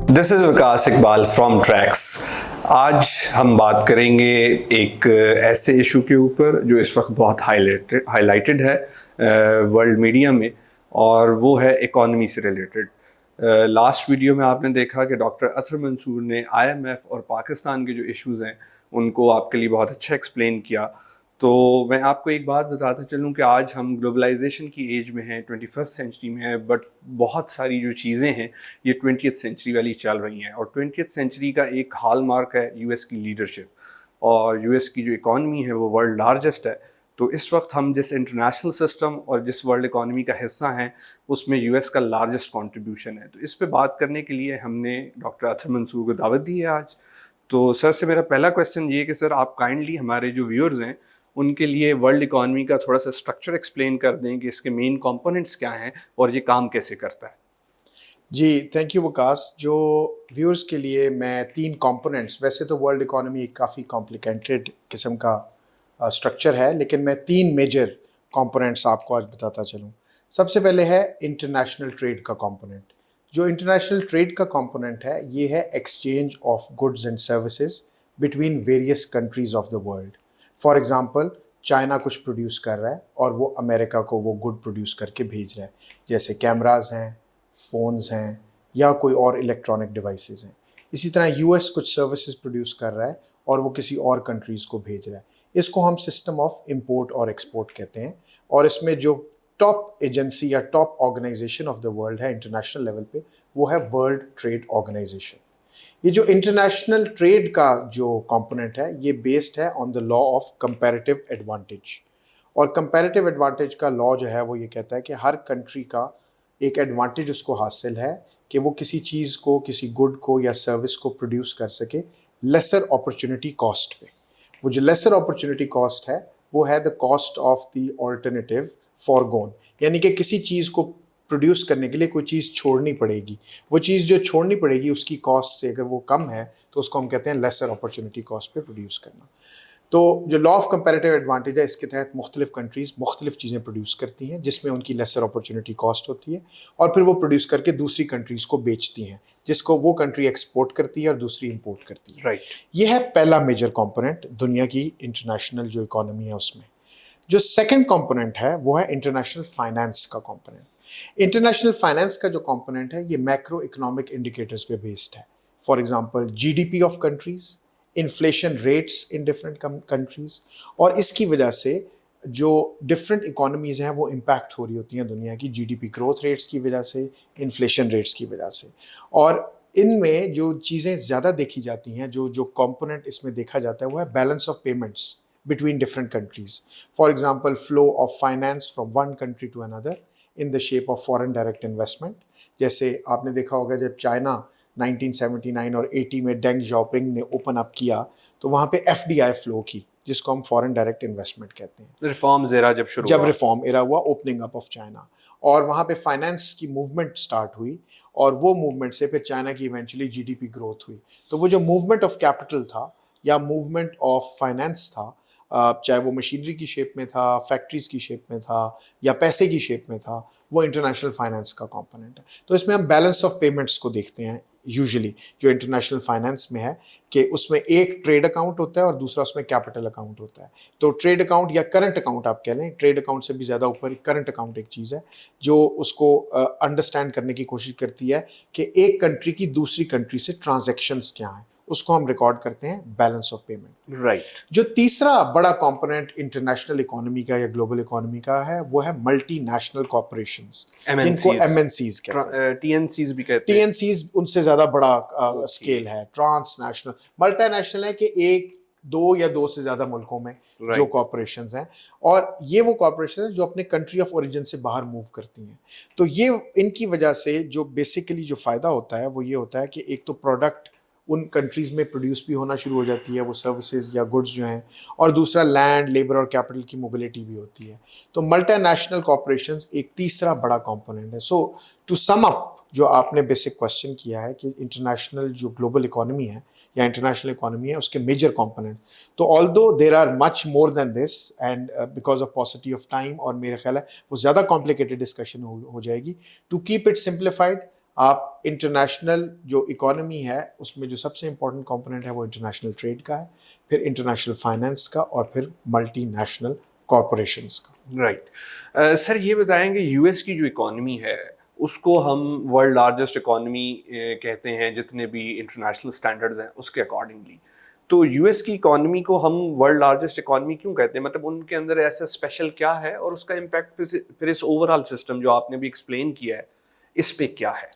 This is Vikas Iqbal from tracks. आज हम बात करेंगे एक ऐसे इशू के ऊपर जो इस वक्त बहुत हाईलाइटेड है वर्ल्ड मीडिया में, और वो है इकॉनमी से रिलेटेड। लास्ट वीडियो में आपने देखा कि डॉक्टर अतहर मंसूर ने IMF और पाकिस्तान के जो इश्यूज़ हैं उनको आपके लिए बहुत अच्छा एक्सप्लेन किया। तो मैं आपको एक बात बताता चलूँ कि आज हम ग्लोबलाइजेशन की एज में हैं, 21st सेंचुरी में हैं, बट बहुत सारी जो चीज़ें हैं ये 20th सेंचुरी वाली चल रही हैं। और 20th सेंचुरी का एक हाल मार्क है US की लीडरशिप, और US की जो इकॉनमी है वो वर्ल्ड लार्जेस्ट है। तो इस वक्त हम जिस इंटरनेशनल सिस्टम और जिस वर्ल्ड इकॉनमी का हिस्सा हैं उसमें US का लार्जेस्ट कंट्रीब्यूशन है। तो इस पे बात करने के लिए हमने डॉक्टर अतहर मंसूर को दावत दी है आज। तो सर से मेरा पहला क्वेश्चन ये है कि सर आप काइंडली हमारे जो व्यूअर्स हैं उनके लिए वर्ल्ड इकॉनमी का थोड़ा सा स्ट्रक्चर एक्सप्लेन कर दें कि इसके मेन कंपोनेंट्स क्या हैं और ये काम कैसे करता है। जी, थैंक यू विकास। जो व्यूअर्स के लिए मैं 3 कंपोनेंट्स, वैसे तो वर्ल्ड इकॉनमी एक काफ़ी कॉम्प्लिकेटेड किस्म का स्ट्रक्चर है, लेकिन मैं 3 मेजर कंपोनेंट्स आपको आज बताता चलूँ। सबसे पहले है इंटरनेशनल ट्रेड का कंपोनेंट। जो इंटरनेशनल ट्रेड का कंपोनेंट है ये है exchange of goods and services between various countries of the world. For example, China कुछ प्रोड्यूस कर रहा है और वो अमेरिका को वो गुड प्रोड्यूस करके भेज रहा है, जैसे कैमराज हैं, फ़ोन्स हैं या कोई और इलेक्ट्रॉनिक डिवाइसेस हैं। इसी तरह US कुछ सर्विसेज प्रोड्यूस कर रहा है और वो किसी और कंट्रीज़ को भेज रहा है। इसको हम सिस्टम ऑफ इंपोर्ट और एक्सपोर्ट कहते हैं। और इसमें जो टॉप एजेंसी या top organisation of the world है इंटरनेशनल लेवल पे, वो है वर्ल्ड ट्रेड ऑर्गेनाइजेशन। ये जो इंटरनेशनल ट्रेड का जो कंपोनेंट है ये बेस्ड है on the law of comparative advantage. और कंपैरेटिव एडवांटेज का लॉ जो है वो ये कहता है कि हर कंट्री का एक एडवांटेज उसको हासिल है कि वो किसी चीज़ को, किसी गुड को या सर्विस को प्रोड्यूस कर सके लेसर अपॉर्चुनिटी कॉस्ट पे। वो जो लेसर अपॉर्चुनिटी कॉस्ट है वो है the cost of the alternative forgone, यानी कि किसी चीज़ को प्रोड्यूस करने के लिए कोई चीज़ छोड़नी पड़ेगी। वो चीज़ जो छोड़नी पड़ेगी उसकी कॉस्ट से अगर वो कम है तो उसको हम कहते हैं लेसर अपॉर्चुनिटी कॉस्ट पे प्रोड्यूस करना। तो जो लॉ ऑफ कंपैरेटिव एडवांटेज है इसके तहत मुख्तलिफ कंट्रीज़ मुख्तलिफ चीज़ें प्रोड्यूस करती हैं जिसमें उनकी लेसर अपॉर्चुनिटी कॉस्ट होती है, और फिर वो प्रोड्यूस करके दूसरी कंट्रीज़ को बेचती हैं, जिसको वो कंट्री एक्सपोर्ट करती है और दूसरी इंपोर्ट करती है। राइट। ये है पहला मेजर कंपोनेंट दुनिया की इंटरनेशनल जो इकोनॉमी है उसमें। जो सेकेंड कंपोनेंट है वो है इंटरनेशनल फाइनेंस का कंपोनेंट। इंटरनेशनल फाइनेंस का जो कंपोनेंट है ये मैक्रो इकोनॉमिक इंडिकेटर्स पे बेस्ड है। For example, GDP of countries, inflation rates in different countries, और इसकी वजह से जो डिफरेंट इकोनॉमीज़ हैं वो इम्पैक्ट हो रही होती हैं दुनिया की GDP ग्रोथ रेट्स की वजह से, इन्फ्लेशन रेट्स की वजह से। और इनमें जो चीज़ें ज़्यादा देखी जाती हैं, जो जो कंपोनेंट इसमें देखा जाता है वो है balance of payments between different countries. For example, flow of finance from one country to another in the shape of foreign direct investment. जैसे आपने देखा होगा जब चाइना 1979 और 80 में डेंग जाओपिंग ने ओपन अप किया तो वहाँ पे FDI फ्लो की, जिसको हम फॉरेन डायरेक्ट इन्वेस्टमेंट कहते हैं। रिफॉर्म्स एरा जब रिफॉर्म एरा हुआ, ओपनिंग अप ऑफ चाइना, और वहाँ पे फाइनेंस की मूवमेंट स्टार्ट हुई, और वो मूवमेंट से फिर चाइना की इवेंचुअली GDP ग्रोथ हुई। तो वो जो मूवमेंट ऑफ कैपिटल था या मूवमेंट ऑफ फाइनेंस था, चाहे वो मशीनरी की शेप में था, फैक्ट्रीज की शेप में था या पैसे की शेप में था, वो इंटरनेशनल फाइनेंस का कंपोनेंट है। तो इसमें हम बैलेंस ऑफ पेमेंट्स को देखते हैं यूजुअली जो इंटरनेशनल फाइनेंस में है, कि उसमें एक ट्रेड अकाउंट होता है और दूसरा उसमें कैपिटल अकाउंट होता है। तो ट्रेड अकाउंट या करंट अकाउंट आप कह लें, ट्रेड अकाउंट से भी ज़्यादा ऊपर करंट अकाउंट एक चीज़ है जो उसको अंडरस्टैंड करने की कोशिश करती है कि एक कंट्री की दूसरी कंट्री से ट्रांजैक्शंस क्या हैं, उसको हम रिकॉर्ड करते हैं बैलेंस ऑफ पेमेंट। राइट। जो तीसरा बड़ा कंपोनेंट इंटरनेशनल इकोनॉमी का या ग्लोबल इकोनॉमी का है वो है मल्टीनेशनल कॉर्पोरेशंस, जिनको MNCs कहते हैं। TNCs भी कहते हैं। TNCs उनसे ज़्यादा बड़ा स्केल है। ट्रांसनेशनल, मल्टीनेशनल है कि एक, दो या दो से ज़्यादा मुल्कों में जो कॉर्पोरेशंस हैं, और ये वो कॉर्पोरेशन हैं जो अपने कंट्री ऑफ ओरिजिन से बाहर मूव करती हैं। तो ये इनकी वजह से जो बेसिकली जो फ़ायदा होता है वो ये होता है कि एक तो प्रोडक्ट उन कंट्रीज़ में प्रोड्यूस भी होना शुरू हो जाती है, वो सर्विसेज या गुड्स जो हैं, और दूसरा लैंड, लेबर और कैपिटल की मोबिलिटी भी होती है। तो मल्टीनेशनल कॉर्पोरेशंस एक तीसरा बड़ा कंपोनेंट है। सो टू सम अप, जो आपने बेसिक क्वेश्चन किया है कि इंटरनेशनल जो ग्लोबल इकोनॉमी है या इंटरनेशनल इकोनॉमी है उसके मेजर कंपोनेंट, तो although there are much more than this, and because of paucity of time, और मेरा ख्याल है वो ज़्यादा कॉम्प्लिकेटेड डिस्कशन हो जाएगी। टू कीप इट सिंप्लीफाइड, आप इंटरनेशनल जो इकोनॉमी है उसमें जो सबसे इम्पोर्टेंट कंपोनेंट है वो इंटरनेशनल ट्रेड का है, फिर इंटरनेशनल फाइनेंस का, और फिर मल्टीनेशनल कॉरपोरेशंस का। राइट। सर ये बताएंगे यूएस की जो इकॉनमी है उसको हम वर्ल्ड लार्जेस्ट इकॉनमी कहते हैं जितने भी इंटरनेशनल स्टैंडर्ड्स हैं उसके अकॉर्डिंगली। तो यूएस की इकॉनमी को हम वर्ल्ड लार्जेस्ट इकॉनमी क्यों कहते हैं, मतलब उनके अंदर ऐसा स्पेशल क्या है और उसका इम्पैक्ट फिर इस ओवरऑल सिस्टम जो आपने भी एक्सप्लेन किया है इस पे क्या है?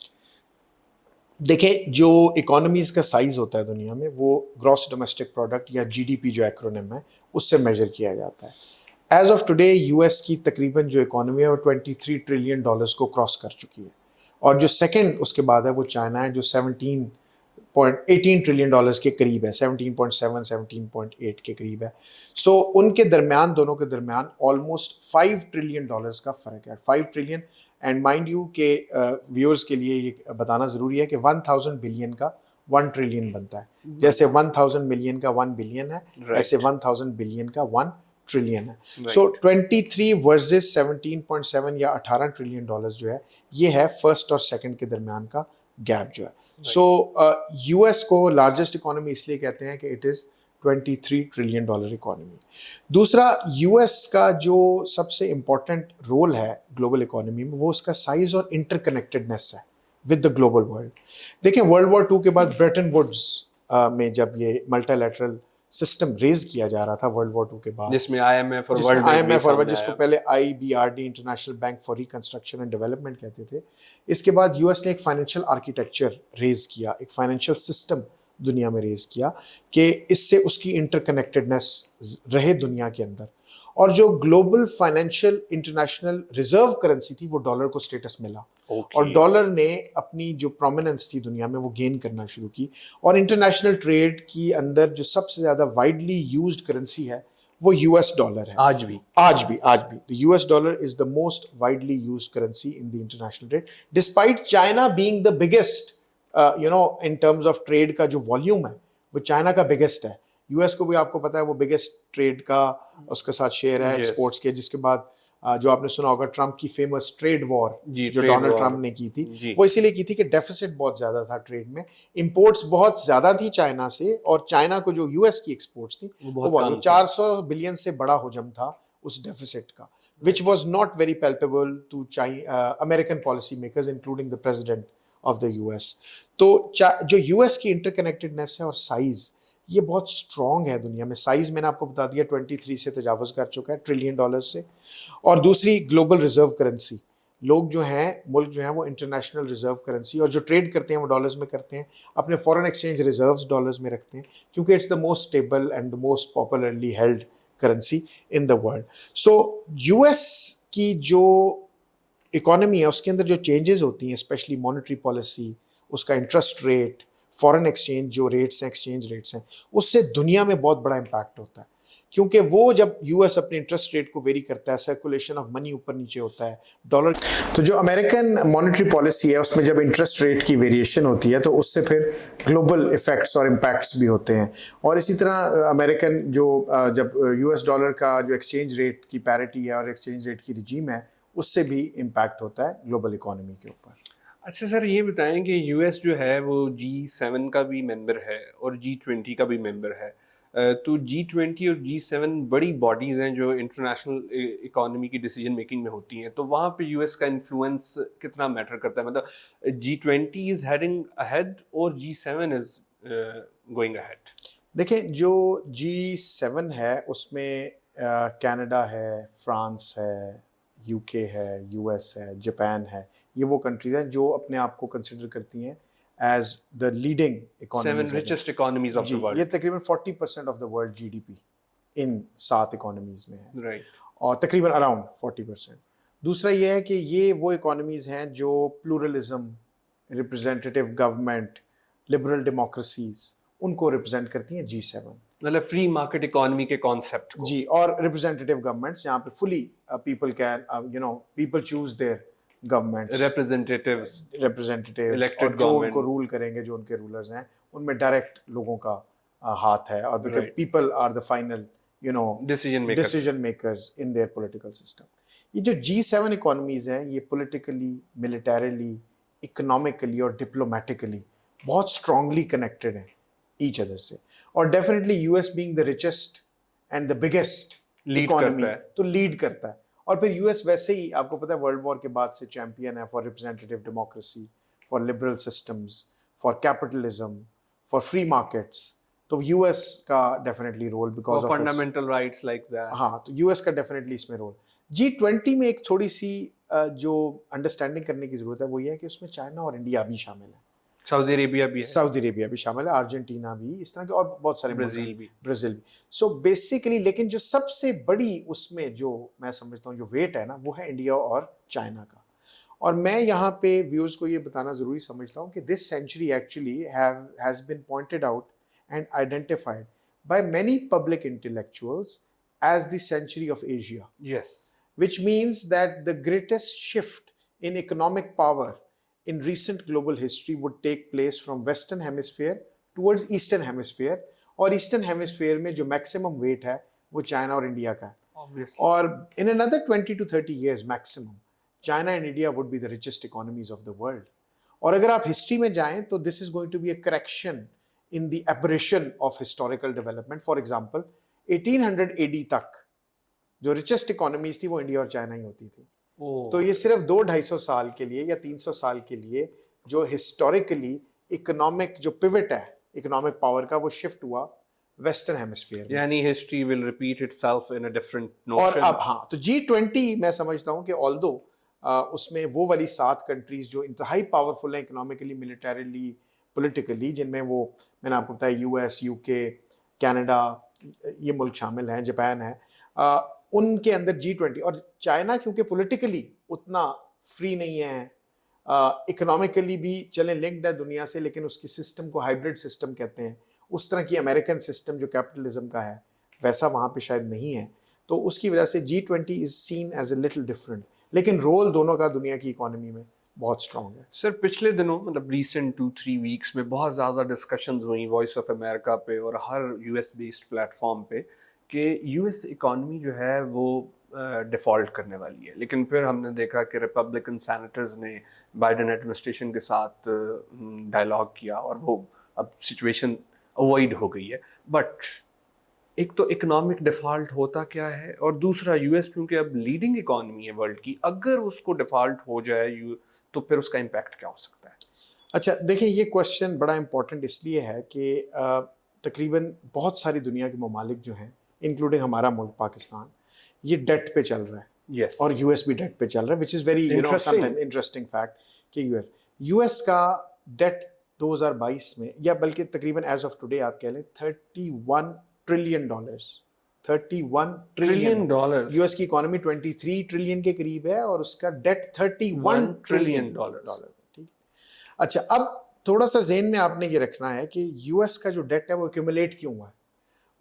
देखिए, जो इकोनॉमीज का साइज होता है दुनिया में वो ग्रॉस डोमेस्टिक प्रोडक्ट या जीडीपी जो एक्रोनिम है उससे मेजर किया जाता है। एज ऑफ टुडे यूएस की तकरीबन जो इकोनॉमी है वो 23 ट्रिलियन डॉलर्स को क्रॉस कर चुकी है, और जो सेकंड उसके बाद है वो चाइना है जो 18 ट्रिलियन डॉलर्स के करीब है, 17.7 17.8 के करीब है। सो उनके दरमियान, दोनों के दरमियान ऑलमोस्ट 5 ट्रिलियन डॉलर्स का फ़र्क है, 5 ट्रिलियन। एंड माइंड यू के व्यूअर्स के लिए ये बताना ज़रूरी है कि 1000 बिलियन का 1 ट्रिलियन बनता है। जैसे 1000 मिलियन का 1 बिलियन है, ऐसे 1000 बिलियन का 1 ट्रिलियन है। सो 23 वर्सेस 17.7 या 18 ट्रिलियन डॉलर्स जो है ये है फर्स्ट और सेकंड के दरमियान का गैप जो है। सो यूएस को लार्जेस्ट इकोनॉमी इसलिए कहते हैं कि it is 23 trillion dollar economy. दूसरा, यूएस का जो सबसे इम्पोर्टेंट रोल है ग्लोबल इकोनॉमी में वो उसका साइज और इंटरकनेक्टेडनेस है विद द ग्लोबल वर्ल्ड। देखिए, वर्ल्ड वॉर 2 के बाद ब्रेटन वुड्स में जब ये मल्टीलैटरल सिस्टम रेज किया जा रहा था वर्ल्ड वॉर 2 के बाद, जिसमें आईएमएफ और वर्ल्ड बैंक, जिसको पहले IBRD international bank for reconstruction and development कहते थे, इसके बाद यूएस ने एक फाइनेंशियल आर्किटेक्चर रेज किया, एक फाइनेंशियल सिस्टम दुनिया में रेज किया कि इससे उसकी इंटरकनेक्टेडनेस रहे दुनिया के अंदर। और जो global financial international reserve currency थी वो डॉलर को स्टेटस मिला। और डॉलर ने अपनी जो प्रोमिनेंस थी दुनिया में वो गेन करना शुरू की, और इंटरनेशनल ट्रेड की अंदर जो सबसे ज़्यादा वाइडली यूज्ड करेंसी है वो यूएस डॉलर है। आज भी the US dollar is the most widely used currency in the international trade, despite China being the biggest in terms of trade का जो वॉल्यूम है वो चाइना का बिगेस्ट है। यूएस को भी आपको पता है वो बिगेस्ट ट्रेड का उसके साथ शेयर है एक्सपोर्ट्स के, जिसके बाद जो आपने सुना होगा ट्रंप की फेमस ट्रेड वॉर जो डोनाल्ड ट्रंप ने की थी, वो इसीलिए की थी कि डेफिसिट बहुत ज्यादा था ट्रेड में, इंपोर्ट्स बहुत ज्यादा थी चाइना से, और चाइना को जो यूएस की एक्सपोर्ट्स थी वो 400 बिलियन से बड़ा हजम था उस डेफिसिट का, which was not very palpable to American policy makers including the president of the US. तो जो यूएस की इंटरकनेक्टेडनेस है और साइज ये बहुत स्ट्रॉन्ग है दुनिया में। साइज मैंने आपको बता दिया 23 से तजावज़ कर चुका है ट्रिलियन डॉलर से। और दूसरी, ग्लोबल रिजर्व करेंसी, लोग जो हैं, मुल्क जो हैं वो इंटरनेशनल रिजर्व करेंसी और जो ट्रेड करते हैं वो डॉलर्स में करते हैं, अपने फॉरेन एक्सचेंज रिजर्व्स डॉलर्स में रखते हैं, क्योंकि it's the most stable and the most popularly held currency in the world. So US की जो इकोनॉमी है उसके अंदर जो चेंजेस होती हैं, स्पेशली मॉनेटरी पॉलिसी, उसका इंटरेस्ट रेट, फॉरेन एक्सचेंज जो रेट्स हैं, एक्सचेंज रेट्स हैं, उससे दुनिया में बहुत बड़ा इम्पैक्ट होता है, क्योंकि वो जब यूएस अपने इंटरेस्ट रेट को वेरी करता है, सर्कुलेशन ऑफ मनी ऊपर नीचे होता है, डॉलर। तो जो अमेरिकन मॉनेटरी पॉलिसी है उसमें जब इंटरेस्ट रेट की वेरिएशन होती है तो उससे फिर ग्लोबल इफेक्ट्स और इम्पैक्ट्स भी होते हैं। और इसी तरह अमेरिकन जो जब यूएस डॉलर का जो एक्सचेंज रेट की पैरिटी है और एक्सचेंज रेट की रिजीम है उससे भी इम्पैक्ट होता है ग्लोबल इकोनॉमी के ऊपर। अच्छा सर, ये बताएं कि यूएस जो है वो G7 का भी मेंबर है और G20 का भी मेंबर है। तो G20 और G7 बड़ी बॉडीज़ हैं जो इंटरनेशनल इकोनॉमी की डिसीजन मेकिंग में होती हैं, तो वहाँ पे यूएस का इन्फ्लुएंस कितना मैटर करता है? मतलब G20 इज़ हेडिंग अहेड और G7 इज़ गोइंग अहेड। देखिए, जो G7 है उसमें कनाडा है, फ्रांस है, यूके है, यूएस है, जापान है, ये वो कंट्रीज हैं जो अपने आप को कंसिडर करती हैं as the leading economy, 7 richest economies of the world। ये तकरीबन 40% of the world GDP in 7 economies में है, राइट, और तकरीबन अराउंड 40%। दूसरा ये है कि ये वो इकोनॉमीज हैं जो pluralism, representative government, liberal democracies उनको रिप्रेजेंट करती हैं G7, मतलब फ्री मार्केट इकोनॉमी के कॉन्सेप्ट को। जी, और रिप्रेजेंटेटिव गवर्नमेंट्स जहाँ पे fully people can people choose there governments, representative elected जो उनको रूल करेंगे, जो उनके रूलर्स हैं उनमें डायरेक्ट लोगों का हाथ है, और because people are the final decision makers in their political system. ये जो G7 इकोनॉमीज हैं ये पॉलिटिकली, मिलिटरीली, इकोनॉमिकली और डिप्लोमेटिकली बहुत स्ट्रांगली कनेक्टेड हैं ईच अदर से। और definitely US being the richest and the biggest Lead economy करता है। तो लीड करता है। और फिर यूएस वैसे ही आपको पता है वर्ल्ड वॉर के बाद से चैंपियन है for representative democracy, for liberal systems, for capitalism, for free markets. तो यूएस का definitely role because of fundamental rights like that. हाँ, तो यूएस का डेफिनेटली इसमें रोल। G20 में एक थोड़ी सी जो अंडरस्टैंडिंग करने की जरूरत है वो ये है कि उसमें चाइना और इंडिया भी शामिल है, सऊदी अरेबिया भी है, सऊदी अरेबिया भी शामिल है, अर्जेंटीना भी, इस तरह के और बहुत सारे मुल्क ब्राजील हैं। भी। ब्राजील भी। सो बेसिकली लेकिन जो सबसे बड़ी उसमें जो मैं समझता हूँ जो वेट है ना वो है इंडिया और चाइना का। और मैं यहाँ पे व्यूअर्स को ये बताना ज़रूरी समझता हूँ कि this century actually has been pointed out and identified by many public intellectuals as the century of Asia, yes. which means that the greatest shift in economic power in recent global history would take place from Western Hemisphere towards Eastern Hemisphere, और Eastern Hemisphere में जो maximum weight है वो China और India का है। Obviously. और in another 20 to 30 years maximum, China and India would be the richest economies of the world. और अगर आप हिस्ट्री में जाएं तो this is going to be a correction in the aberration of historical development. For example, 1800 AD तक जो richest economies थी वो इंडिया और चाइना ही होती थी। तो ये सिर्फ 200-250 साल के लिए या 300 साल के लिए जो हिस्टोरिकली इकोनॉमिक जो पिवट है इकोनॉमिक पावर का वो शिफ्ट हुआ वेस्टर्न हेमिस्फीयर में। यानी history will repeat itself in a different और नोशन। अब हाँ, तो G20 मैं समझता हूँ कि ऑल्दो उसमें वो वाली 7 कंट्रीज जो इंतहाई पावरफुल हैं इकोनॉमिकली, मिलिटरीली, पॉलिटिकली, जिनमें वो मैंने आपको बताया यूएस, यूके, कनाडा, ये मुल्क शामिल हैं, जापान है, उनके अंदर G20। और चाइना क्योंकि पॉलिटिकली उतना फ्री नहीं है, इकोनॉमिकली भी चलें लिंक्ड है दुनिया से, लेकिन उसकी सिस्टम को हाइब्रिड सिस्टम कहते हैं। उस तरह की अमेरिकन सिस्टम जो कैपिटलिज्म का है वैसा वहाँ पे शायद नहीं है, तो उसकी वजह से G20 is seen as a little different, लेकिन रोल दोनों का दुनिया की इकोनॉमी में बहुत स्ट्रांग है। सर पिछले दिनों मतलब रिसेंट 2-3 वीक्स में बहुत ज़्यादा डिस्कशंस हुई वॉइस ऑफ अमेरिका पे और हर यूएस बेस्ड प्लेटफॉर्म पे कि यूएस इकॉनमी जो है वो डिफ़ॉल्ट करने वाली है। लेकिन फिर हमने देखा कि रिपब्लिकन सेनेटर्स ने बाइडेन एडमिनिस्ट्रेशन के साथ डायलॉग किया और वो अब सिचुएशन अवॉइड हो गई है। बट एक तो इकोनॉमिक डिफ़ॉल्ट होता क्या है, और दूसरा यूएस क्योंकि अब लीडिंग इकॉनमी है वर्ल्ड की, अगर उसको डिफ़ॉल्ट हो जाए तो फिर उसका इम्पैक्ट क्या हो सकता है? अच्छा देखिए, ये क्वेश्चन बड़ा इंपॉर्टेंट इसलिए है कि तकरीबन बहुत सारी दुनिया के ममालिक जो हैं इंक्लूडिंग हमारा मुल्क पाकिस्तान, ये डेट पे चल रहा है। Yes. और यूएस भी डेट पे चल रहा है, which is very interesting fact कि यूएस का डेट 2022 में, या बल्कि तकरीबन एज ऑफ टुडे आप कह लें $31 ट्रिलियन, 31 ट्रिलियन डॉलर। यूएस की इकोनॉमी 23 ट्रिलियन के करीब है और उसका डेट 31 ट्रिलियन डॉलर। ठीक है। अच्छा, अब थोड़ा सा ज़हन में आपने ये रखना है कि यूएस का जो डेट है वो एक्यूमुलेट क्यों हुआ है।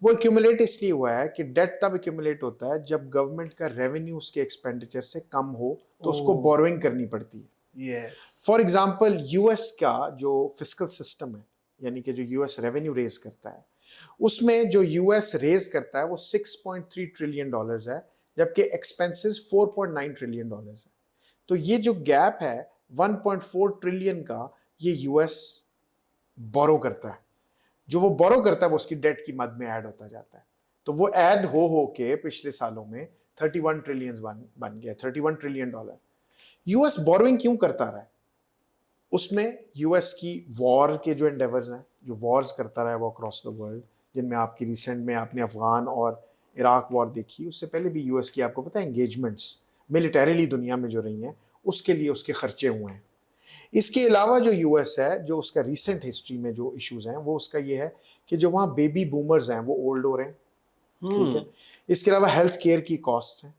वो एक्यूमुलेट इसलिए हुआ है कि डेट तब एक्यूमुलेट होता है जब गवर्नमेंट का रेवेन्यू उसके एक्सपेंडिचर से कम हो तो उसको बोरोइंग करनी पड़ती है। फॉर एग्जाम्पल, यूएस का जो फिस्कल सिस्टम है, यानी कि जो यूएस रेवेन्यू रेज करता है, उसमें जो यूएस रेज करता है वो 6.3 ट्रिलियन डॉलर्स है, जबकि एक्सपेंसेस 4.9 ट्रिलियन डॉलर्स है। तो ये जो गैप है 1.4 ट्रिलियन का, ये यूएस बोरो करता है। जो वो बोरो करता है वो उसकी डेट की मद में ऐड होता जाता है। तो वो ऐड हो के पिछले सालों में 31 ट्रिलियन बन गया, 31 ट्रिलियन डॉलर। यूएस बोरोइंग क्यों करता रहा है? उसमें यूएस की वॉर के जो एंडेवर्स हैं, जो वॉर्स करता रहा है वो अक्रॉस द वर्ल्ड, जिनमें आपकी रिसेंट में आपने अफगान और इराक वॉर देखी, उससे पहले भी यूएस की आपको पता है एंगेजमेंट्स मिलिटरीली दुनिया में जो रही हैं उसके लिए उसके खर्चे हुए हैं। इसके अलावा जो यूएस है, जो उसका रिसेंट हिस्ट्री में जो इश्यूज हैं वो उसका ये है कि जो वहाँ बेबी बूमर्स हैं वो ओल्ड हो रहे हैं। ठीक है। इसके अलावा हेल्थ केयर की कॉस्ट हैं,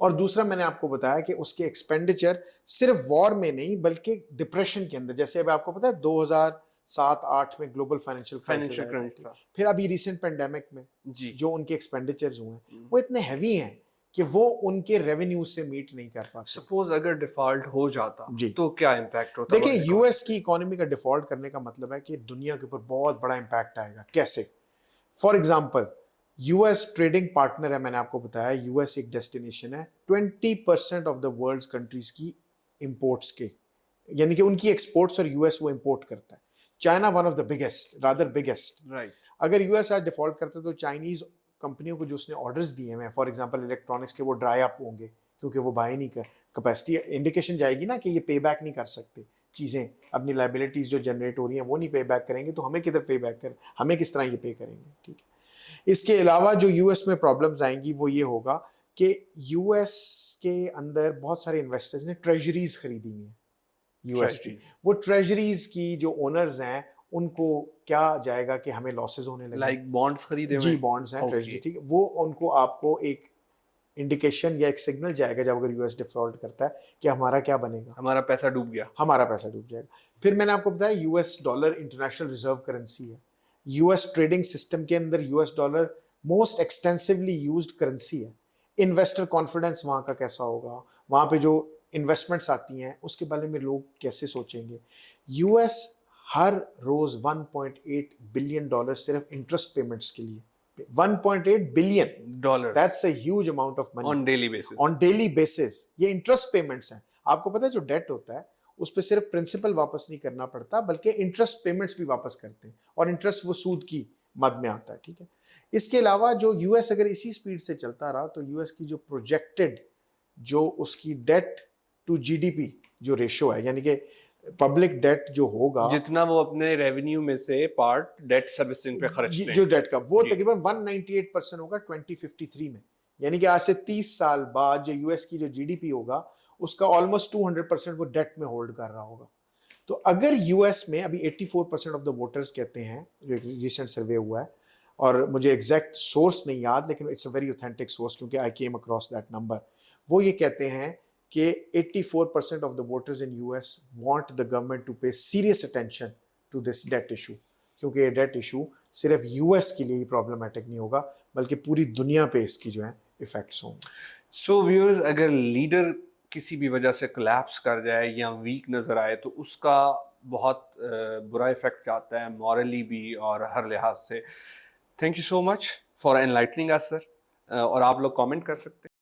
और दूसरा मैंने आपको बताया कि उसके एक्सपेंडिचर सिर्फ वॉर में नहीं बल्कि डिप्रेशन के अंदर, जैसे अब आपको पता है 2007-8 में ग्लोबल फाइनेंशियल क्राइसिस था, फिर अभी रिसेंट पेंडेमिक में जी। जो उनके एक्सपेंडिचर्स हुए हैं वो इतने हैवी हैं कि वो उनके रेवेन्यू से मीट नहीं कर पाते। सपोज अगर डिफॉल्ट हो जाता जी। तो क्या इम्पैक्ट होता? देखिए, यूएस की इकोनॉमी का डिफॉल्ट करने का मतलब है कि दुनिया के ऊपर बहुत बड़ा इम्पैक्ट आएगा। कैसे? For example, US trading partner है, मैंने आपको बताया यूएस एक डेस्टिनेशन है 20% ऑफ द वर्ल्ड्स कंट्रीज की इंपोर्ट्स के यानी कि उनकी एक्सपोर्ट्स और यूएस वो इंपोर्ट करता है। China one of the biggest, rather biggest. Right. अगर यूएस आज डिफॉल्ट करता है तो चाइनीज कंपनियों को जो उसने ऑर्डर्स दिए हैं, फॉर एग्जांपल इलेक्ट्रॉनिक्स के, वो ड्राई अप होंगे क्योंकि वो बाय नहीं कर, कैपेसिटी इंडिकेशन जाएगी ना कि ये पे बैक नहीं कर सकते चीज़ें, अपनी लाइबिलिटीज़ जो जनरेट हो रही हैं वो नहीं पे बैक करेंगे, तो हमें किधर पे बैक कर, हमें किस तरह ये पे करेंगे, ठीक है। इसके अलावा जो यूएस में प्रॉब्लम्स आएंगी वो ये होगा कि यूएस के अंदर बहुत सारे इन्वेस्टर्स ने ट्रेजरीज खरीदी हुई हैं यूएस की। Treasuries। वो ट्रेजरीज की जो ओनर्स हैं उनको क्या जाएगा कि हमें लॉसेस होने लगे, लाइक बॉन्ड्स खरीदे हुए जी हैं? बॉन्ड्स हैं, Okay। ट्रेजरीज, ठीक है। वो उनको आपको एक इंडिकेशन या एक सिग्नल जाएगा जब अगर यूएस डिफॉल्ट करता है कि हमारा क्या बनेगा, हमारा पैसा डूब गया। हमारा पैसा डूब जाएगा। फिर मैंने आपको बताया US dollar international reserve currency है, यूएस ट्रेडिंग सिस्टम के अंदर US dollar most extensively used currency है। इन्वेस्टर कॉन्फिडेंस वहाँ का कैसा होगा, वहाँ पे जो इन्वेस्टमेंट्स आती हैं उसके बारे में लोग कैसे सोचेंगे। यूएस हर रोज 1.8 बिलियन डॉलर सिर्फ इंटरेस्ट पेमेंट्स के लिए, 1.8 billion dollar that's a huge amount of money on daily basis. On daily basis. ये इंटरेस्ट पेमेंट्स हैं। आपको पता है जो डेट होता है उस पर सिर्फ प्रिंसिपल वापस नहीं करना पड़ता बल्कि इंटरेस्ट पेमेंट्स भी वापस करते हैं, और इंटरेस्ट वो सूद की मद में आता है, ठीक है। इसके अलावा जो यूएस अगर इसी स्पीड से चलता रहा तो यूएस की जो प्रोजेक्टेड जो उसकी डेट टू जीडीपी जो रेशो है, यानी कि पब्लिक डेट जो होगा, जितना वो अपने रेवेन्यू में से पार्ट डेट सर्विसिंग पे खर्चते जो हैं, डेट का, वो तकरीबन 198% होगा 2053 में। यानी कि आज से 30 साल बाद जो यूएस की जो जीडीपी होगा उसका ऑलमोस्ट 200% वो डेट में होल्ड कर रहा होगा। तो अगर यूएस में अभी 84% ऑफ द वोटर्स कहते हैं, जो एक रिसेंट सर्वे हुआ है, और मुझे एग्जैक्ट सोर्स नहीं याद लेकिन it's a very authentic source क्योंकि I came across that number, वो ये कहते हैं कि 84% of the voters in US want the government to pay serious attention to this debt issue, क्योंकि ये डेट इशू सिर्फ यूएस के लिए ही प्रॉब्लमेटिक नहीं होगा बल्कि पूरी दुनिया पे इसकी जो है इफेक्ट्स होंगे। सो व्यूअर्स, अगर लीडर किसी भी वजह से कोलैप्स कर जाए या वीक नज़र आए तो उसका बहुत बुरा इफेक्ट जाता है, मॉरली भी और हर लिहाज से। Thank you so much for enlightening us sir. और आप लोग कमेंट कर सकते हैं।